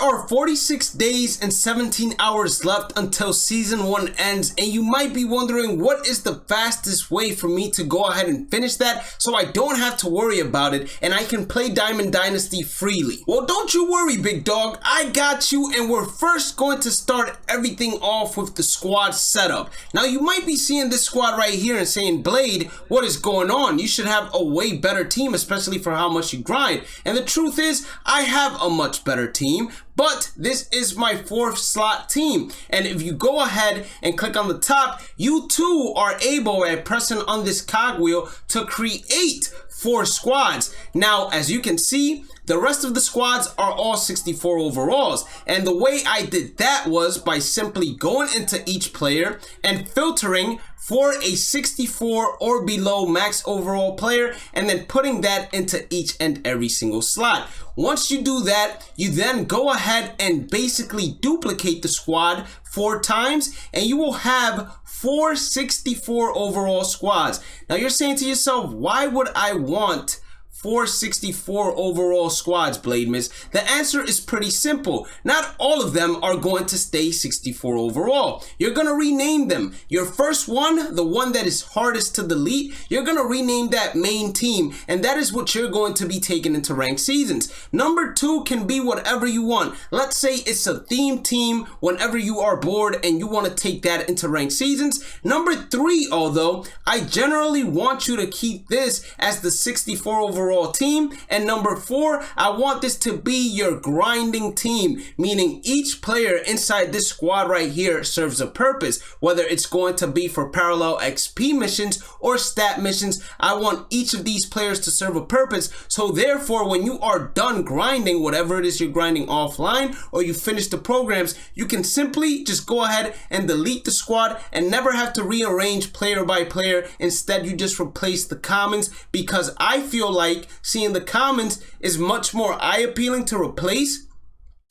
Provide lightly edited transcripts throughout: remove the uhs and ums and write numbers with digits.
are 46 days and 17 hours left until Season 1 ends, and you might be wondering what is the fastest way for me to go ahead and finish that so I don't have to worry about it and I can play Diamond Dynasty freely. Well, don't you worry, big dog, I got you, and we're first going to start everything off with the squad setup. Now, you might be seeing this squad right here and saying, Blade, what is going on? You should have a way better team, especially for how much you grind. And the truth is, I have a much better team, but this is my 4th slot team. And if you go ahead and click on the top, you too are able, by pressing on this cogwheel, to create 4 squads. Now, as you can see, the rest of the squads are all 64 overalls. And the way I did that was by simply going into each player and filtering for a 64 or below max overall player, and then putting that into each and every single slot. Once you do that, you then go ahead and basically duplicate the squad 4 times, and you will have 4 64 overall squads. Now you're saying to yourself, why would I want 4 64 overall squads, Bhlademyst? The answer is pretty simple. Not all of them are going to stay 64 overall. You're going to rename them. Your first one, the one that is hardest to delete, you're going to rename that main team, and that is what you're going to be taking into ranked seasons. Number 2 can be whatever you want. Let's say it's a theme team whenever you are bored and you want to take that into ranked seasons. Number 3, although, I generally want you to keep this as the 64 overall team. And number 4, I want this to be your grinding team, meaning each player inside this squad right here serves a purpose, whether it's going to be for parallel XP missions or stat missions. I want each of these players to serve a purpose, so therefore when you are done grinding whatever it is you're grinding offline, or you finish the programs, you can simply just go ahead and delete the squad and never have to rearrange player by player. Instead, you just replace the commons, because I feel like seeing the commons is much more eye-appealing to replace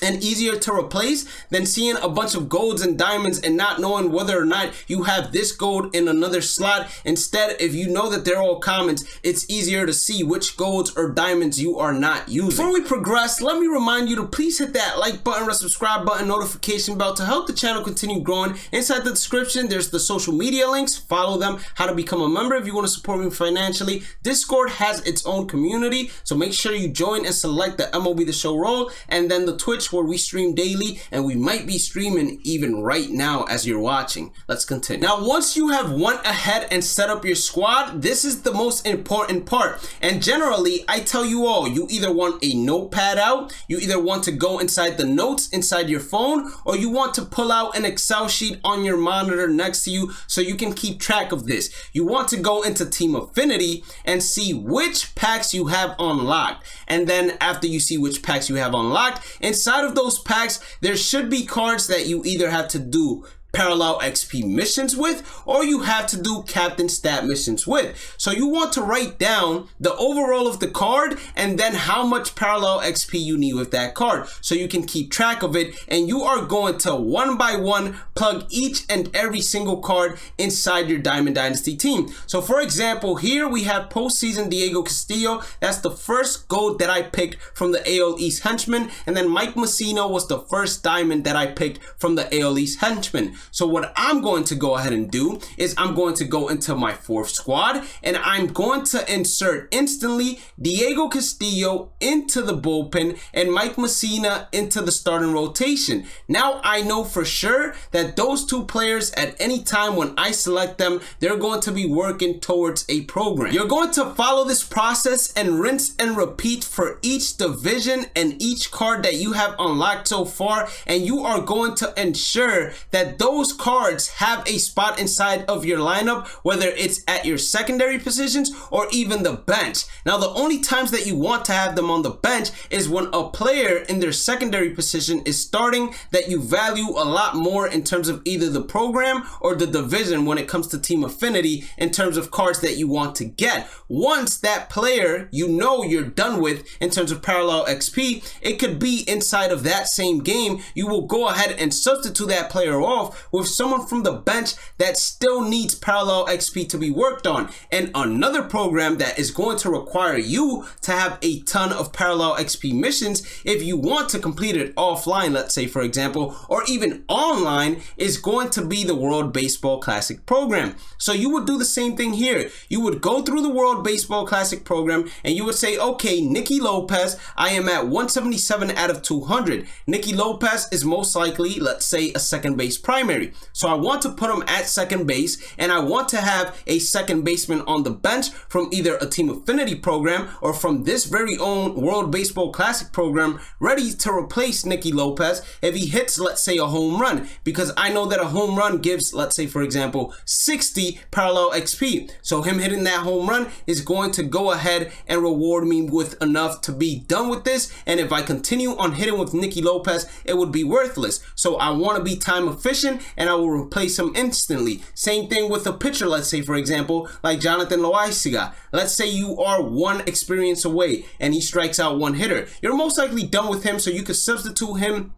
and easier to replace than seeing a bunch of golds and diamonds and not knowing whether or not you have this gold in another slot. Instead, if you know that they're all commons, it's easier to see which golds or diamonds you are not using. Before we progress, let me remind you to please hit that like button, subscribe button, notification bell to help the channel continue growing. Inside the description, there's the social media links. Follow them, how to become a member if you want to support me financially. Discord has its own community, so make sure you join and select the MLB The Show role, and then the Twitch, where we stream daily, and we might be streaming even right now as you're watching. Let's continue. Now, once you have went ahead and set up your squad, this is the most important part. And generally, I tell you all, you either want a notepad out, you either want to go inside the notes inside your phone, or you want to pull out an Excel sheet on your monitor next to you so you can keep track of this. You want to go into Team Affinity and see which packs you have unlocked. And then after you see which packs you have unlocked, inside of those packs, there should be cards that you either have to do parallel XP missions with, or you have to do captain stat missions with. So you want to write down the overall of the card and then how much parallel XP you need with that card, so you can keep track of it, and you are going to one by one plug each and every single card inside your Diamond Dynasty team. So for example, here we have postseason Diego Castillo. That's the first gold that I picked from the AL East Henchman, and then Mike Mussina was the first diamond that I picked from the AL East Henchman. So what I'm going to go ahead and do is I'm going to go into my 4th squad, and I'm going to insert instantly Diego Castillo into the bullpen and Mike Mussina into the starting rotation. Now I know for sure that those 2 players, at any time when I select them, they're going to be working towards a program. You're going to follow this process and rinse and repeat for each division and each card that you have unlocked so far, and you are going to ensure that those cards have a spot inside of your lineup, whether it's at your secondary positions or even the bench. Now, the only times that you want to have them on the bench is when a player in their secondary position is starting that you value a lot more in terms of either the program or the division when it comes to Team Affinity, in terms of cards that you want to get. Once that player you know you're done with in terms of parallel XP, it could be inside of that same game, you will go ahead and substitute that player off off with someone from the bench that still needs parallel XP to be worked on. And another program that is going to require you to have a ton of parallel XP missions if you want to complete it offline, let's say for example, or even online, is going to be the World Baseball Classic program. So you would do the same thing here. You would go through the World Baseball Classic program and you would say, okay, Nicky Lopez, I am at 177 out of 200. Nicky Lopez is most likely, let's say, a second base primary. So I want to put him at second base, and I want to have a second baseman on the bench from either a Team Affinity program or from this very own World Baseball Classic program, ready to replace Nicky Lopez if he hits, let's say, a home run, because I know that a home run gives, let's say for example, 60 parallel XP. So him hitting that home run is going to go ahead and reward me with enough to be done with this, and if I continue on hitting with Nicky Lopez, it would be worthless. So I want to be time efficient and I will replace him instantly. Same thing with a pitcher, let's say for example, like Jonathan Loaiziga. Let's say you are one experience away and he strikes out one hitter. You're most likely done with him, so you could substitute him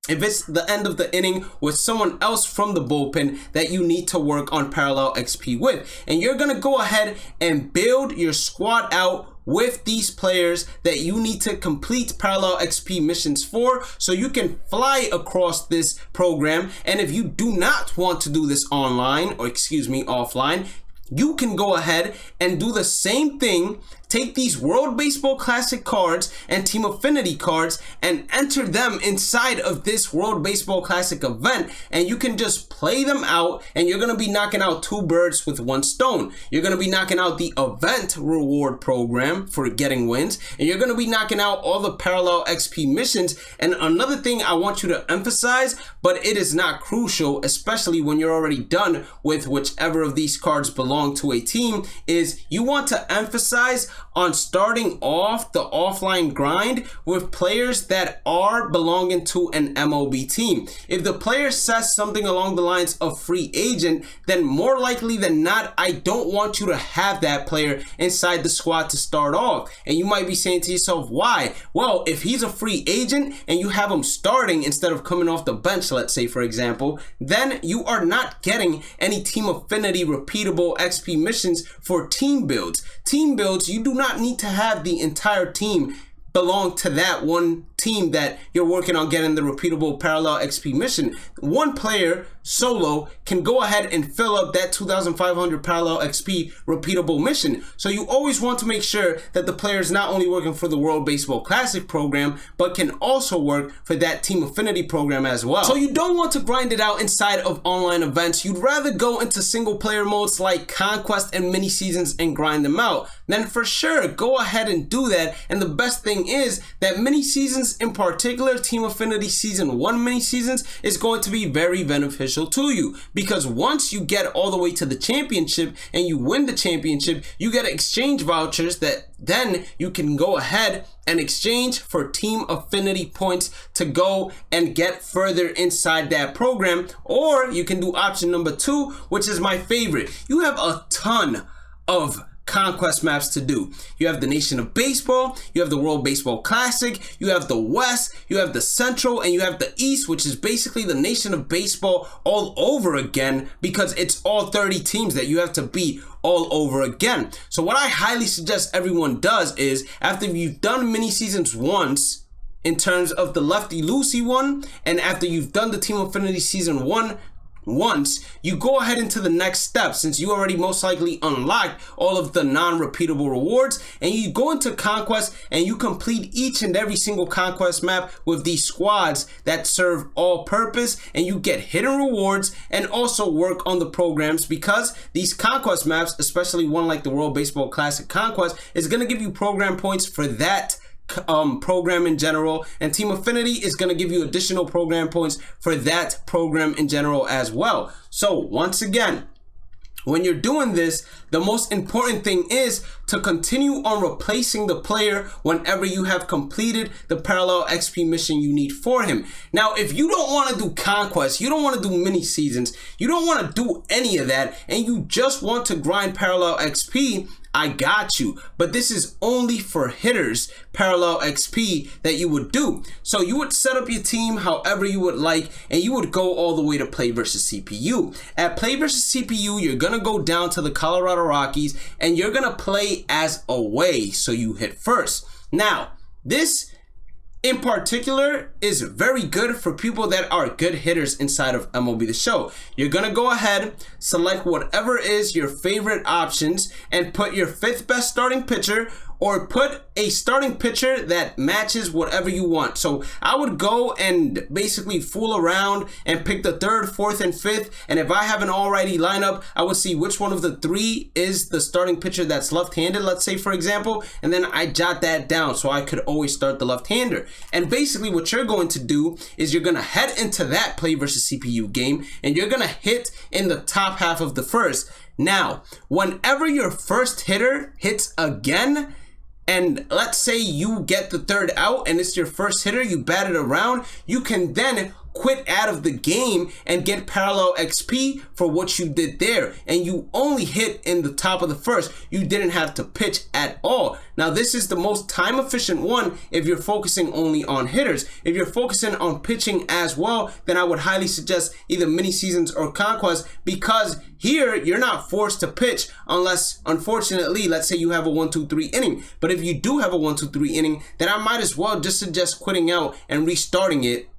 if it's the end of the inning with someone else from the bullpen that you need to work on parallel XP with. And you're going to go ahead and build your squad out with these players that you need to complete parallel XP missions for, so you can fly across this program. And if you do not want to do this online, or excuse me, offline, you can go ahead and do the same thing. Take these World Baseball Classic cards and Team Affinity cards and enter them inside of this World Baseball Classic event, and you can just play them out, and you're going to be knocking out two birds with one stone. You're going to be knocking out the event reward program for getting wins, and you're going to be knocking out all the parallel XP missions. And another thing I want you to emphasize, but it is not crucial, especially when you're already done with whichever of these cards belong to a team, is you want to emphasize on starting off the offline grind with players that are belonging to an MLB team. If the player says something along the lines of free agent, then more likely than not, I don't want you to have that player inside the squad to start off. And you might be saying to yourself, why? Well, if he's a free agent and you have him starting instead of coming off the bench, let's say for example, then you are not getting any Team Affinity repeatable XP missions for team builds. Team builds, you do not need to have the entire team belong to that one team that you're working on getting the repeatable parallel XP mission. One player solo can go ahead and fill up that 2,500 parallel XP repeatable mission. So you always want to make sure that the player is not only working for the World Baseball Classic program, but can also work for that Team Affinity program as well. So you don't want to grind it out inside of online events. You'd rather go into single player modes like Conquest and mini seasons and grind them out. Then for sure, go ahead and do that. And the best thing is that mini seasons, in particular Team Affinity Season 1 mini seasons, is going to be very beneficial to you, because once you get all the way to the championship and you win the championship, you get exchange vouchers that then you can go ahead and exchange for Team Affinity points to go and get further inside that program. Or you can do option number 2, which is my favorite. You have a ton of Conquest maps to do. You have the Nation of Baseball, you have the World Baseball Classic, you have the West, you have the Central, and you have the East, which is basically the Nation of Baseball all over again, because it's all 30 teams that you have to beat all over again. So what I highly suggest everyone does is, after you've done mini seasons once in terms of the Lefty Lucy one, and after you've done the Team Affinity Season 1 once, you go ahead into the next step, since you already most likely unlocked all of the non-repeatable rewards, and you go into Conquest and you complete each and every single Conquest map with these squads that serve all purpose, and you get hidden rewards and also work on the programs, because these Conquest maps, especially one like the World Baseball Classic Conquest, is going to give you program points for that program in general, and Team Affinity is going to give you additional program points for that program in general as well. So once again, when you're doing this, the most important thing is to continue on replacing the player whenever you have completed the parallel XP mission you need for him. Now, if you don't want to do Conquest, you don't want to do mini seasons, you don't want to do any of that, and you just want to grind parallel XP, I got you. But this is only for hitters, parallel XP that you would do. So you would set up your team however you would like, and you would go all the way to play versus CPU. At play versus CPU, you're gonna go down to the Colorado Rockies, and you're gonna play as away, so you hit first. Now, this in particular is very good for people that are good hitters inside of MLB The Show. You're gonna go ahead, select whatever is your favorite options, and put your 5th best starting pitcher, or put a starting pitcher that matches whatever you want. So I would go and basically fool around and pick the 3rd, 4th, and 5th. And if I have an alrighty lineup, I would see which one of the 3 is the starting pitcher that's left-handed, let's say, for example, and then I jot that down so I could always start the left-hander. And basically what you're going to do is you're gonna head into that play versus CPU game, and you're gonna hit in the top half of the first. Now, whenever your first hitter hits again, and let's say you get the 3rd out and it's your first hitter, you bat it around, you can then quit out of the game and get parallel XP for what you did there. And you only hit in the top of the first. You didn't have to pitch at all. Now, this is the most time efficient one if you're focusing only on hitters. If you're focusing on pitching as well, then I would highly suggest either mini seasons or Conquest, because here you're not forced to pitch unless, unfortunately, let's say you have a 1-2-3 inning. But if you do have a 1-2-3 inning, then I might as well just suggest quitting out and restarting it,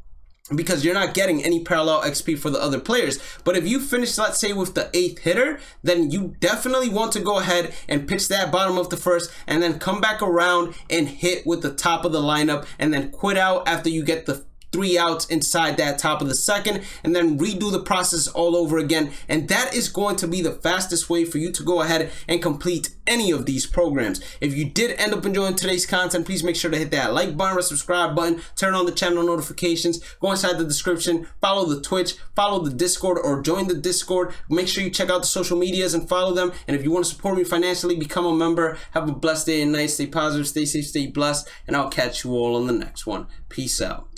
because you're not getting any parallel XP for the other players. But if you finish, let's say, with the 8th hitter, then you definitely want to go ahead and pitch that bottom of the first, and then come back around and hit with the top of the lineup, and then quit out after you get the 3 outs inside that top of the second, and then redo the process all over again. And that is going to be the fastest way for you to go ahead and complete any of these programs. If you did end up enjoying today's content, please make sure to hit that like button or subscribe button, turn on the channel notifications, go inside the description, follow the Twitch, follow the Discord, or join the Discord. Make sure you check out the social medias and follow them. And if you want to support me financially, become a member. Have a blessed day and night. Stay positive, stay safe, stay blessed, and I'll catch you all on the next one. Peace out.